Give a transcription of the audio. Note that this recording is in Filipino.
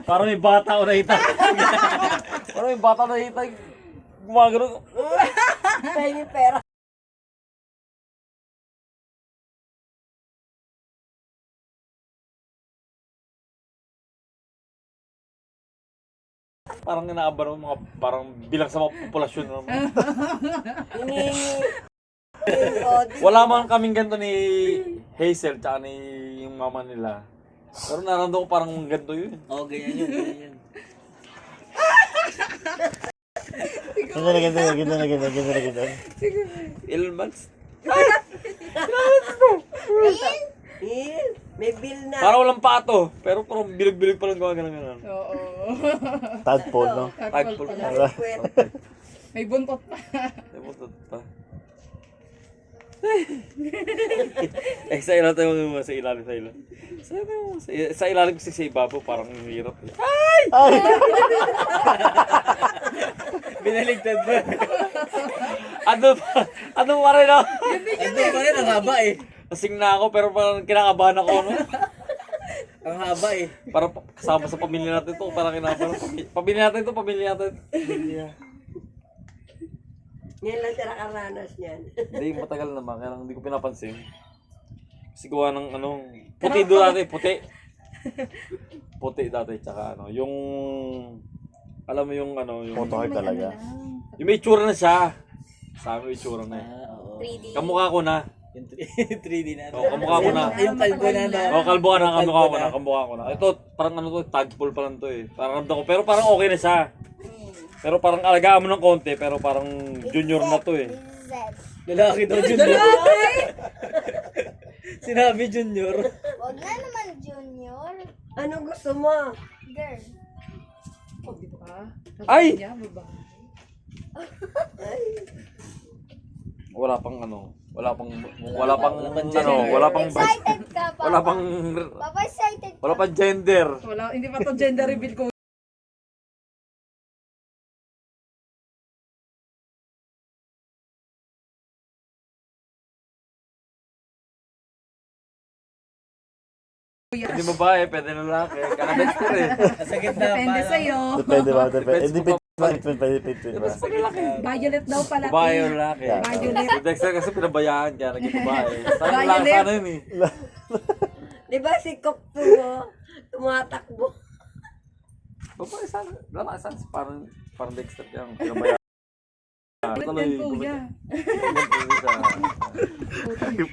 Parang may bata o nakita. Parang may bata na nakita. Gumagano. Pahingin pera. Parang inaabar mo mga parang bilang sa mga populasyon. No? Hinihingi. Wala man kaming ganito ni Hazel tsaka ni yung mama nila. Pero naramdaman ko parang ganito yun. Oo, ganyan yun, ganyan yun. Ganda. Ilan months? May bill na. Parang walang pato. Pero parang bilig-bilig pa lang gawa ganun. Oo. Tadpole, no? Tagpol Tagpol pa. pala. May buntot pa. Nabutot pa. Eh, sa ilalim tayo mo sa ilalim. Sa ilalim kasi sa ibabaw parang hirap. Binaligtad ba? Ano pa rin ako? Ando pa rin, ang haba eh. Kasing na ako pero parang kinakabahan ako, no? Ang haba eh. Parang kasama sa pamilya natin to, parang kinakabahan. Pamilya natin. Ngayon lang siya nakaranas niyan. Hindi, matagal naman, kaya lang hindi ko pinapansin. Kasi gawa ng puti doon dati, puti. Puti dati, tsaka yung, alam mo yung yung, Photo card talaga. yung may itsura na siya. Sa amin may itsura na eh. Oo. 3D. Kamukha ko na. Yung 3D na. Oo, kamukha ko na. Yung kalbo na na. O, kalbo ka na, kamukha ko na. Ito, parang tagpol pa lang to eh. Parang ramdam ko, pero parang okay na siya. Pero parang alagaan mo ng konti, pero parang junior na to eh. Lalaki daw, junior. Sinabi junior. Wag na naman junior. Anong gusto mo? Girl. Oh, dito ka. Ay! Niya, babae. Wala pang Excited ka pa. Papa, excited ka. wala pang gender. Wala, hindi pa to gender reveal ko. Hindi babae, pwede lalaki. Kakadexter eh. Sa gitna. Depende sa'yo. Depende ba? Depende Depende pa. ba? Violet daw pala. Babae o lalaki. Violet. Si Dexter kasi pinabayaan kaya naging babae. Sana Violet. lang sana yun eh. Di ba si Kokto mo? Tumatakbo. Babae sana. Lalaki sana. Parang Dexter kaya pinabayaan. Violet yan, kuya. Tuloy.